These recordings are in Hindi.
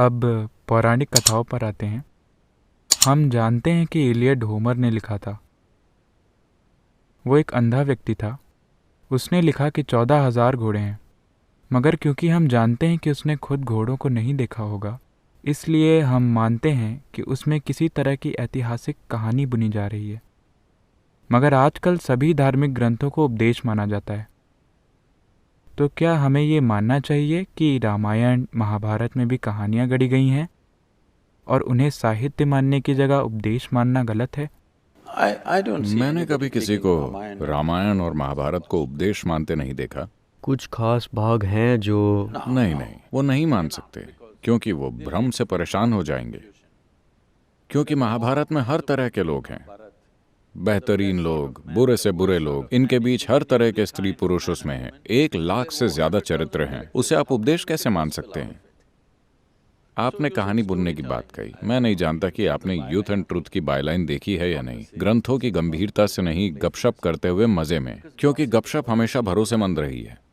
अब पौराणिक कथाओं पर आते हैं। हम जानते हैं कि इलियड होमर ने लिखा था। वो एक अंधा व्यक्ति था। उसने लिखा कि 14,000 घोड़े हैं, मगर क्योंकि हम जानते हैं कि उसने खुद घोड़ों को नहीं देखा होगा, इसलिए हम मानते हैं कि उसमें किसी तरह की ऐतिहासिक कहानी बुनी जा रही है। मगर आजकल सभी धार्मिक ग्रंथों को उपदेश माना जाता है। तो क्या हमें ये मानना चाहिए कि रामायण महाभारत में भी कहानियाँ गढ़ी गई हैं और उन्हें साहित्य मानने की जगह उपदेश मानना गलत है? मैंने कभी किसी को रामायण और महाभारत को उपदेश मानते नहीं देखा। कुछ खास भाग हैं जो नहीं, वो नहीं मान सकते, क्योंकि वो भ्रम से परेशान हो जाएंगे। क्योंकि महाभारत में हर तरह के लोग हैं, बेहतरीन लोग, बुरे से बुरे लोग, इनके बीच हर तरह के स्त्री पुरुष उसमें हैं। 1,00,000 से ज्यादा चरित्र हैं। उसे आप उपदेश कैसे मान सकते हैं? आपने कहानी बुनने की बात कही। मैं नहीं जानता कि आपने यूथ एंड ट्रुथ की बायलाइन देखी है या नहीं। ग्रंथों की गंभीरता से नहीं, गपशप करते हुए मजे में, क्योंकि गपशप हमेशा भरोसेमंद रही है।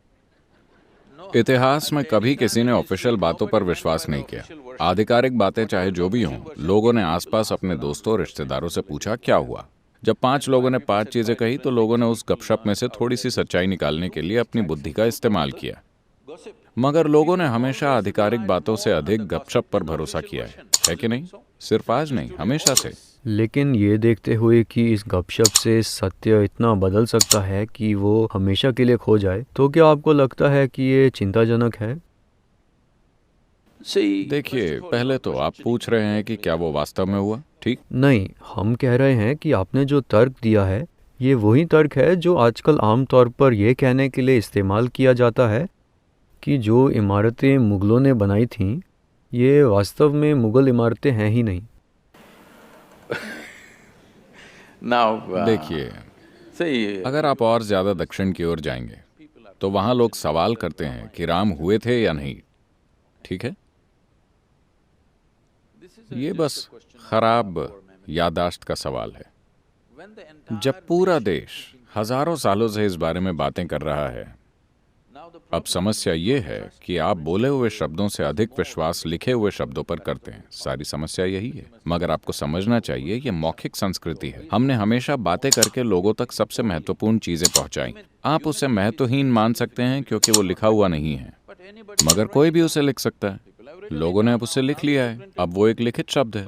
इतिहास में कभी किसी ने ऑफिशियल बातों पर विश्वास नहीं किया। आधिकारिक बातें चाहे जो भी हों, लोगों ने आसपास अपने दोस्तों और रिश्तेदारों से पूछा क्या हुआ। जब 5 लोगों ने 5 चीजें कही तो लोगों ने उस गपशप में से थोड़ी सी सच्चाई निकालने के लिए अपनी बुद्धि का इस्तेमाल किया। मगर लोगों ने हमेशा आधिकारिक बातों से अधिक गपशप पर भरोसा किया है कि नहीं? सिर्फ आज नहीं, हमेशा से। लेकिन ये देखते हुए कि इस गपशप से सत्य इतना बदल सकता है कि वो हमेशा के लिए खो जाए, तो क्या आपको लगता है कि ये चिंताजनक है? देखिए, पहले तो आप पूछ रहे हैं कि क्या वो वास्तव में हुआ, ठीक? नहीं, हम कह रहे हैं कि आपने जो तर्क दिया है, ये वही तर्क है जो आजकल आमतौर पर यह कहने के लिए इस्तेमाल किया जाता है कि जो इमारतें मुगलों ने बनाई थीं, ये वास्तव में मुगल इमारतें हैं ही नहीं। देखिए, अगर आप और ज्यादा दक्षिण की ओर जाएंगे तो वहां लोग सवाल करते हैं कि राम हुए थे या नहीं, ठीक है? ये बस खराब याददाश्त का सवाल है। जब पूरा देश हजारों सालों से इस बारे में बातें कर रहा है, अब समस्या ये है कि आप बोले हुए शब्दों से अधिक विश्वास लिखे हुए शब्दों पर करते हैं। सारी समस्या यही है। मगर आपको समझना चाहिए, ये मौखिक संस्कृति है। हमने हमेशा बातें करके लोगों तक सबसे महत्वपूर्ण चीजें पहुंचाई। आप उसे महत्वहीन मान सकते हैं क्योंकि वो लिखा हुआ नहीं है, मगर कोई भी उसे लिख सकता है। लोगों ने अब उसे लिख लिया है, अब वो एक लिखित शब्द है।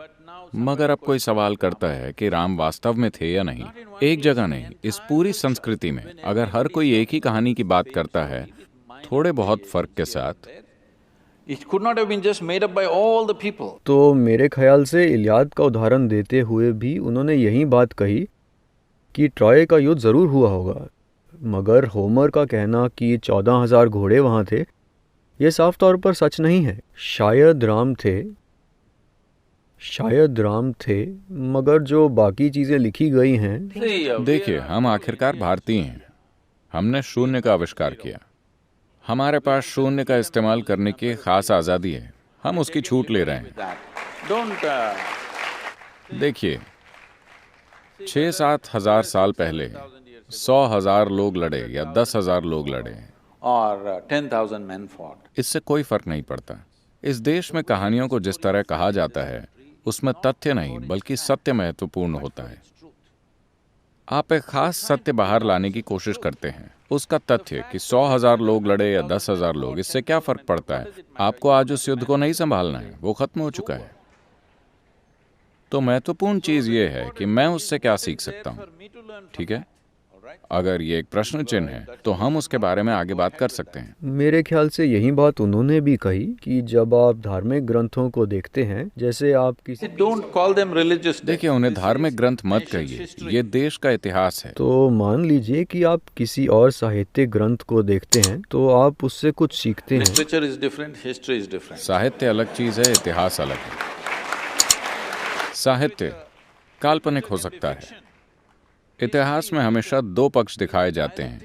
मगर अब कोई सवाल करता है कि राम वास्तव में थे या नहीं। एक जगह नहीं, इस पूरी संस्कृति में अगर हर कोई एक ही कहानी की बात करता है, थोड़े बहुत फर्क के साथ, तो मेरे ख्याल से इलियाद का उदाहरण देते हुए भी उन्होंने यही बात कही कि ट्रॉय का युद्ध जरूर हुआ होगा, मगर होमर का कहना कि 14,000 घोड़े वहां थे, यह साफ तौर पर सच नहीं है। शायद राम थे, मगर जो बाकी चीजें लिखी गई हैं। देखिए, हम आखिरकार भारतीय हैं। हमने शून्य का आविष्कार किया। हमारे पास शून्य का इस्तेमाल करने की खास आजादी है। हम उसकी छूट ले रहे हैं। देखिए, 6-7 हजार साल पहले 100,000 लोग लड़े या 10,000 लोग लड़े, or 10,000 men fought. इससे कोई फर्क नहीं पड़ता। इस देश में कहानियों को जिस तरह कहा जाता है, उसमें तथ्य नहीं बल्कि सत्य महत्वपूर्ण होता है। आप एक खास सत्य बाहर लाने की कोशिश करते हैं। उसका तथ्य कि 100,000 लोग लड़े या 10,000 लोग, इससे क्या फर्क पड़ता है? आपको आज उस युद्ध को नहीं संभालना है, वो खत्म हो चुका है। तो महत्वपूर्ण चीज ये है कि मैं उससे क्या सीख सकता हूँ, ठीक है? अगर ये एक प्रश्न चिन्ह है तो हम उसके बारे में आगे बात कर सकते हैं। मेरे ख्याल से यही बात उन्होंने भी कही कि जब आप धार्मिक ग्रंथों को देखते हैं, जैसे आप किसी Don't call them religious. देखिए, उन्हें धार्मिक ग्रंथ मत कहिए, ये देश का इतिहास है। तो मान लीजिए कि आप किसी और साहित्यिक ग्रंथ को देखते हैं, तो आप उससे कुछ सीखते हैं। Literature is different, history is different. साहित्य अलग चीज है, इतिहास अलग है। साहित्य काल्पनिक हो सकता है। इतिहास में हमेशा 2 पक्ष दिखाए जाते हैं,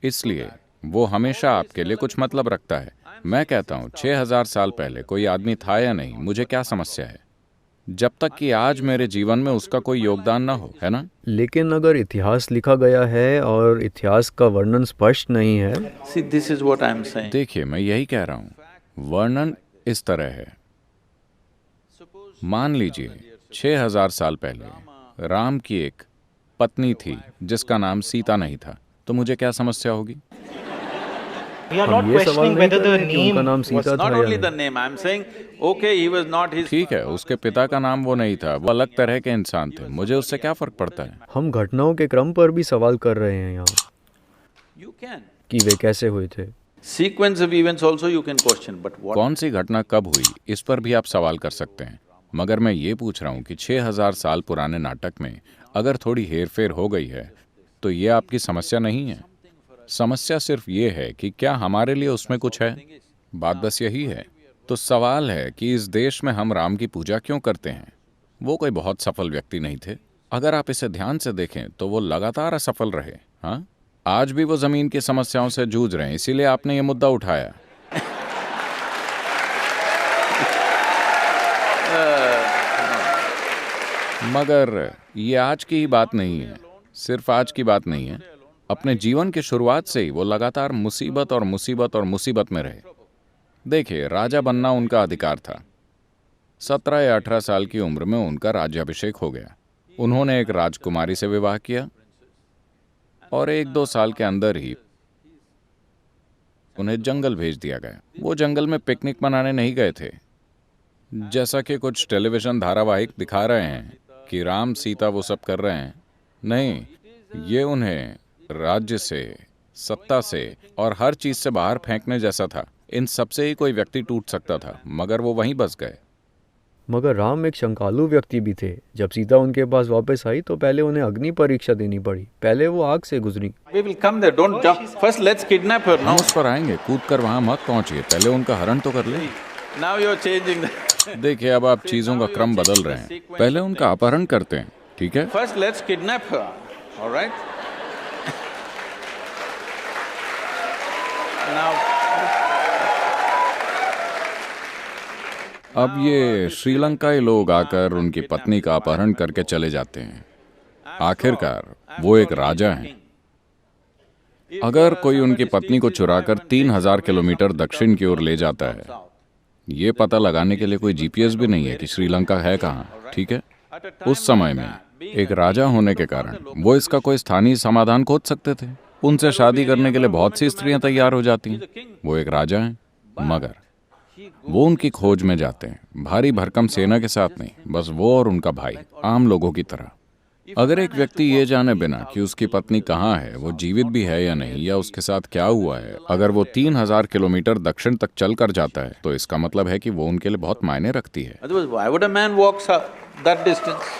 इसलिए वो हमेशा आपके लिए कुछ मतलब रखता है। मैं कहता हूँ 6,000 साल पहले कोई आदमी था या नहीं, मुझे क्या समस्या है, जब तक कि आज मेरे जीवन में उसका कोई योगदान ना हो, है ना? लेकिन अगर इतिहास लिखा गया है और इतिहास का वर्णन स्पष्ट नहीं है। See, this is what I'm saying. देखिए, मैं यही कह रहा हूँ, वर्णन इस तरह है मान लीजिए 6000 साल पहले राम की एक पत्नी थी जिसका नाम सीता नहीं था, तो मुझे क्या समस्या होगी? We are हम not ये सवाल questioning नहीं whether कर the रहे हैं कि उनका name नाम was सीता था Not या only the नहीं। name, I'm saying, okay, he was not his. ठीक है, उसके पिता का नाम वो नहीं था, वो अलग तरह के इंसान थे, मुझे उससे क्या फर्क पड़ता है? हम घटनाओं के क्रम पर भी सवाल कर रहे हैं यहाँ You can. कि वे कैसे हुए थे। Sequence of events also you can question, but what? कौन सी घटना कब हुई, इस पर भी आप सवाल कर सकते हैं, मगर मैं ये पूछ रहा हूँ कि 6000 साल पुराने नाटक में अगर थोड़ी हेरफेर हो गई है तो ये आपकी समस्या नहीं है। समस्या सिर्फ ये है कि क्या हमारे लिए उसमें कुछ है। बात बस यही है। तो सवाल है कि इस देश में हम राम की पूजा क्यों करते हैं। वो कोई बहुत सफल व्यक्ति नहीं थे। अगर आप इसे ध्यान से देखें तो वो लगातार असफल रहे। हाँ, आज भी वो जमीन की समस्याओं से जूझ रहे हैं, इसीलिए आपने ये मुद्दा उठाया। मगर ये आज की ही बात नहीं है, सिर्फ आज की बात नहीं है। अपने जीवन की शुरुआत से ही वो लगातार मुसीबत और मुसीबत और मुसीबत में रहे। देखिए, राजा बनना उनका अधिकार था। 17 या 18 साल की उम्र में उनका राज्याभिषेक हो गया। उन्होंने एक राजकुमारी से विवाह किया और 1-2 साल के अंदर ही उन्हें जंगल भेज दिया गया। वो जंगल में पिकनिक मनाने नहीं गए थे, जैसा कि कुछ टेलीविजन धारावाहिक दिखा रहे हैं कि राम सीता वो सब कर रहे हैं। नहीं, ये उन्हें राज्य से, सत्ता से और हर चीज से बाहर फेंकने जैसा था। इन सबसे ही कोई व्यक्ति टूट सकता था, मगर वो वहीं बस गए। मगर राम एक शंकालु व्यक्ति भी थे। जब सीता उनके पास वापस आई तो पहले उन्हें अग्नि परीक्षा देनी पड़ी। पहले वो आग से गुजरी। We will come there, don't jump. First let's kidnap her, no? हम उस पर आएंगे, कूद कर वहां मत पहुंचिए, पहले उनका हरण तो कर ले। Now you're changing the... देखिए, अब आप चीजों का क्रम बदल रहे हैं। पहले उनका अपहरण करते हैं, ठीक है? First let's kidnap her, all right? Now... अब ये श्रीलंकाई लोग आकर उनकी पत्नी का अपहरण करके चले जाते हैं। आखिरकार वो एक राजा हैं। अगर कोई उनकी पत्नी को चुराकर 3000 किलोमीटर दक्षिण की ओर ले जाता है, ये पता लगाने के लिए कोई जीपीएस भी नहीं है कि श्रीलंका है कहाँ, ठीक है? उस समय में एक राजा होने के कारण वो इसका कोई स्थानीय समाधान खोज सकते थे। उनसे शादी करने के लिए बहुत सी स्त्रियां तैयार हो जाती हैं। वो एक राजा हैं, मगर वो उनकी खोज में जाते हैं, भारी भरकम सेना के साथ नहीं, बस वो और उनका भाई, आम लोगों की तरह। अगर एक व्यक्ति ये जाने बिना कि उसकी पत्नी कहाँ है, वो जीवित भी है या नहीं, या उसके साथ क्या हुआ है, अगर वो 3000 किलोमीटर दक्षिण तक चल कर जाता है, तो इसका मतलब है कि वो उनके लिए बहुत मायने रखती है। Otherwise, why would a man walk that distance?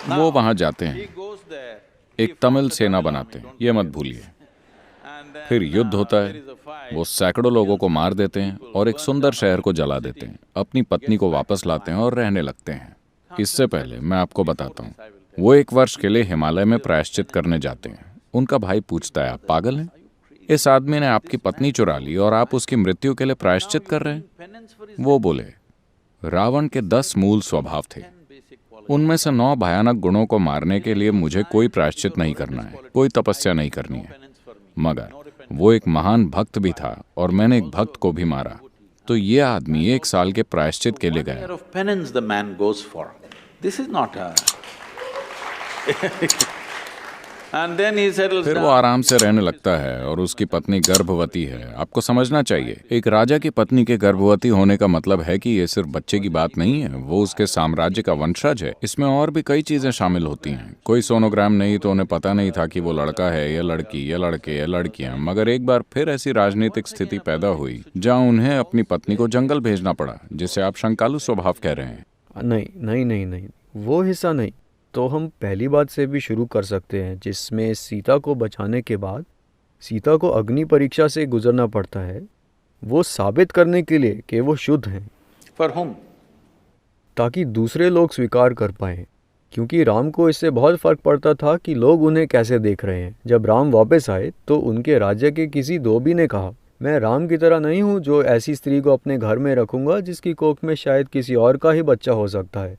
वो वहां जाते He हैं, goes there. एक तमिल सेना बनाते हैं, ये मत भूलिए। And then, फिर युद्ध होता है, there is a fight. वो सैकड़ों लोगों को मार देते हैं और एक सुंदर शहर को जला देते हैं, अपनी पत्नी को वापस लाते हैं और रहने लगते हैं। इससे पहले मैं आपको बताता हूँ, वो 1 वर्ष के लिए हिमालय में प्रायश्चित करने जाते हैं। उनका भाई पूछता है, आप पागल हैं? इस आदमी ने आपकी पत्नी चुरा ली और आप उसकी मृत्यु के लिए प्रायश्चित कर रहे हैं? वो बोले, रावण के 10 मूल स्वभाव थे, उनमें से 9 भयानक गुणों को मारने के लिए मुझे कोई प्रायश्चित नहीं करना है, कोई तपस्या नहीं करनी है। मगर वो एक महान भक्त भी था और मैंने एक भक्त को भी मारा, तो ये आदमी 1 साल के प्रायश्चित के लिए Year गया। of penance the man goes for. This is not a... And then he settles फिर वो down. आराम से रहने लगता है और उसकी पत्नी गर्भवती है। आपको समझना चाहिए, एक राजा की पत्नी के गर्भवती होने का मतलब है कि ये सिर्फ बच्चे की बात नहीं है, वो उसके साम्राज्य का वंशज है। इसमें और भी कई चीजें शामिल होती हैं। कोई सोनोग्राम नहीं तो उन्हें पता नहीं था कि वो लड़का है या लड़की या लड़के या लड़कियां। मगर एक बार फिर ऐसी राजनीतिक स्थिति पैदा हुई जहाँ उन्हें अपनी पत्नी को जंगल भेजना पड़ा, जिसे आप शंकालु स्वभाव कह रहे हैं। नहीं नहीं नहीं नहीं, वो हिस्सा नहीं। तो हम पहली बात से भी शुरू कर सकते हैं, जिसमें सीता को बचाने के बाद सीता को अग्नि परीक्षा से गुजरना पड़ता है, वो साबित करने के लिए कि वो शुद्ध हैं, For whom? ताकि दूसरे लोग स्वीकार कर पाएं। क्योंकि राम को इससे बहुत फर्क पड़ता था कि लोग उन्हें कैसे देख रहे हैं। जब राम वापस आए तो उनके राज्य के किसी धोबी ने कहा, मैं राम की तरह नहीं हूँ जो ऐसी स्त्री को अपने घर में रखूंगा जिसकी कोख में शायद किसी और का ही बच्चा हो सकता है।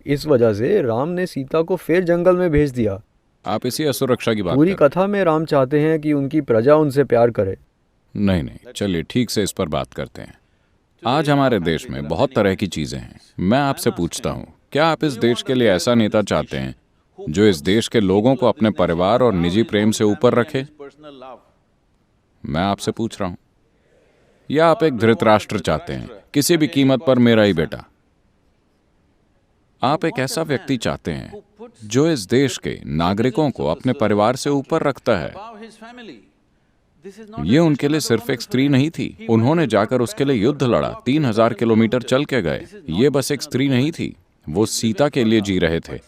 इस वजह से राम ने सीता को फिर जंगल में भेज दिया। आप इसी असुरक्षा की बात पूरी कर रहे कथा में राम चाहते हैं कि उनकी प्रजा उनसे प्यार करे। हैं। नहीं नहीं, चलिए ठीक से इस पर बात करते हैं। आज हमारे देश में बहुत तरह की चीजें हैं। मैं आपसे पूछता हूँ, क्या आप इस देश के लिए ऐसा नेता चाहते हैं जो इस देश के लोगों को अपने परिवार और निजी प्रेम से ऊपर रखे? मैं आपसे पूछ रहा हूं। या आप एक धृतराष्ट्र चाहते हैं, किसी भी कीमत पर मेरा ही बेटा? आप एक ऐसा व्यक्ति चाहते हैं जो इस देश के नागरिकों को अपने परिवार से ऊपर रखता है। ये उनके लिए सिर्फ एक स्त्री नहीं थी, उन्होंने जाकर उसके लिए युद्ध लड़ा, 3000 किलोमीटर चल के गए। ये बस एक स्त्री नहीं थी, वो सीता के लिए जी रहे थे,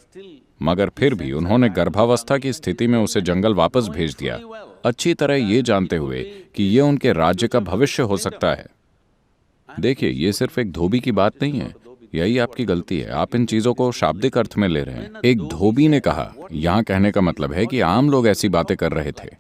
मगर फिर भी उन्होंने गर्भावस्था की स्थिति में उसे जंगल वापस भेज दिया, अच्छी तरह ये जानते हुए कि ये उनके राज्य का भविष्य हो सकता है। देखिए, ये सिर्फ एक धोबी की बात नहीं है, यही आपकी गलती है। आप इन चीजों को शाब्दिक अर्थ में ले रहे हैं। एक धोबी ने कहा, यहां कहने का मतलब है कि आम लोग ऐसी बातें कर रहे थे।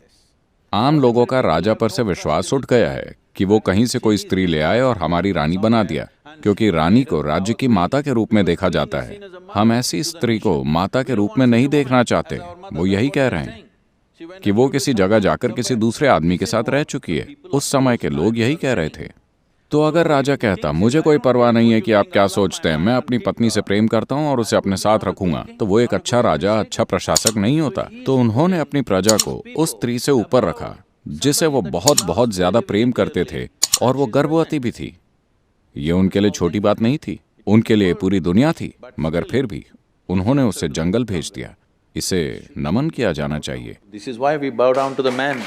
आम लोगों का राजा पर से विश्वास उठ गया है कि वो कहीं से कोई स्त्री ले आए और हमारी रानी बना दिया, क्योंकि रानी को राज्य की माता के रूप में देखा जाता है। हम ऐसी स्त्री को माता के रूप में नहीं देखना चाहते। वो यही कह रहे हैं कि वो किसी जगह जाकर किसी दूसरे आदमी के साथ रह चुकी है। उस समय के लोग यही कह रहे थे। तो अगर राजा कहता, मुझे कोई परवाह नहीं है कि आप क्या सोचते हैं, मैं अपनी पत्नी से प्रेम करता हूं और उसे अपने साथ रखूंगा, तो वो एक अच्छा राजा, अच्छा प्रशासक नहीं होता। तो उन्होंने अपनी प्रजा को उस स्त्री से ऊपर रखा जिसे वो बहुत बहुत ज्यादा प्रेम करते थे, और वो गर्भवती भी थी। ये उनके लिए छोटी बात नहीं थी, उनके लिए पूरी दुनिया थी, मगर फिर भी उन्होंने उसे जंगल भेज दिया। इसे नमन किया जाना चाहिए। This is why we bow down to the man.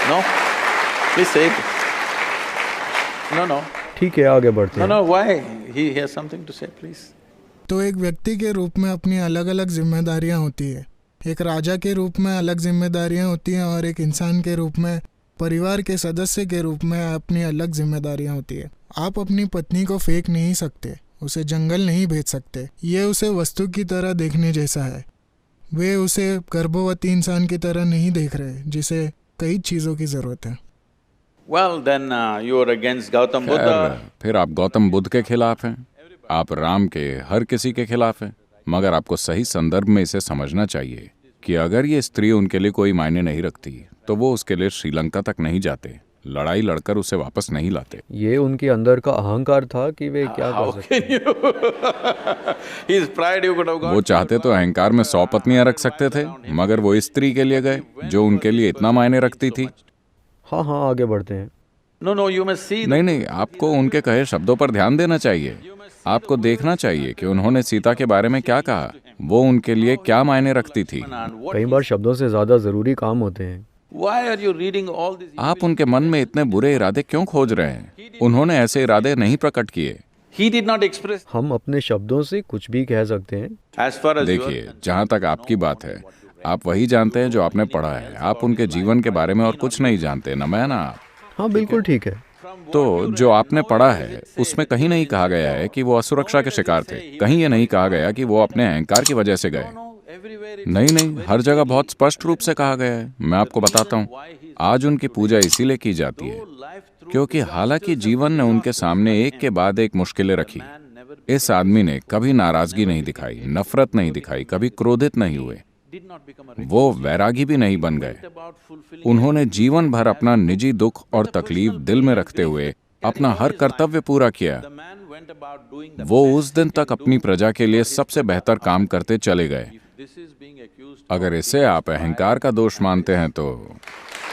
No? Please say it. No. ठीक है, आगे बढ़ते हैं। No, why? He has something to say, please. तो एक व्यक्ति के रूप में अपनी अलग अलग जिम्मेदारियां होती है। एक राजा के रूप में अलग जिम्मेदारियां होती हैं और एक इंसान के रूप में, परिवार के सदस्य के रूप में अपनी अलग जिम्मेदारियां होती है। आप अपनी पत्नी को फेंक नहीं सकते, उसे जंगल नहीं भेज सकते। ये उसे वस्तु की तरह देखने जैसा है। वे उसे गर्भवती इंसान की तरह नहीं देख रहे जिसे कई चीज़ों की ज़रूरत है। Well, then you are against Gautam Buddha. फिर आप गौतम बुद्ध के खिलाफ हैं, आप राम के हर किसी के खिलाफ हैं। मगर आपको सही संदर्भ में इसे समझना चाहिए कि अगर ये स्त्री उनके लिए कोई मायने नहीं रखती तो वो उसके लिए श्रीलंका तक नहीं जाते, लड़ाई लड़कर उसे वापस नहीं लाते। ये उनके अंदर का अहंकार था कि वे क्या कर सकते हैं। His pride you could have got. वो चाहते तो अहंकार में 100 पत्नियां रख सकते थे, मगर वो इस स्त्री के लिए गए जो उनके लिए इतना मायने रखती थी। हाँ, आगे बढ़ते हैं। No, you must see. नहीं, आपको उनके कहे शब्दों पर ध्यान देना चाहिए। आपको देखना चाहिए कि उन्होंने सीता के बारे में क्या कहा, वो उनके लिए क्या मायने रखती थी। कई बार शब्दों से ज्यादा जरूरी काम होते हैं। Why are you reading all these? आप उनके मन में इतने बुरे इरादे क्यों खोज रहे हैं? उन्होंने ऐसे इरादे नहीं प्रकट किए। He did not express. हम अपने शब्दों से कुछ भी कह सकते हैं। As far as देखिए, जहाँ तक आपकी बात है, आप वही जानते हैं जो आपने पढ़ा है। आप उनके जीवन के बारे में और कुछ नहीं जानते, न मैं ना आप। हाँ, बिल्कुल ठीक है। तो जो आपने पढ़ा है उसमें कहीं नहीं कहा गया है कि वो असुरक्षा के शिकार थे। कहीं ये नहीं कहा गया कि वो अपने अहंकार की वजह से गए। नहीं, हर जगह बहुत स्पष्ट रूप से कहा गया है। मैं आपको बताता हूँ, आज उनकी पूजा इसीलिए की जाती है क्योंकि हालांकि जीवन ने उनके सामने एक के बाद एक मुश्किलें रखी, इस आदमी ने कभी नाराजगी नहीं दिखाई, नफरत नहीं दिखाई, कभी क्रोधित नहीं हुए, वो वैरागी भी नहीं बन गए। उन्होंने जीवन भर अपना निजी दुख और तकलीफ दिल में रखते हुए अपना हर कर्तव्य पूरा किया। वो उस दिन तक अपनी प्रजा के लिए सबसे बेहतर काम करते चले गए। अगर इसे आप अहंकार का दोष मानते हैं तो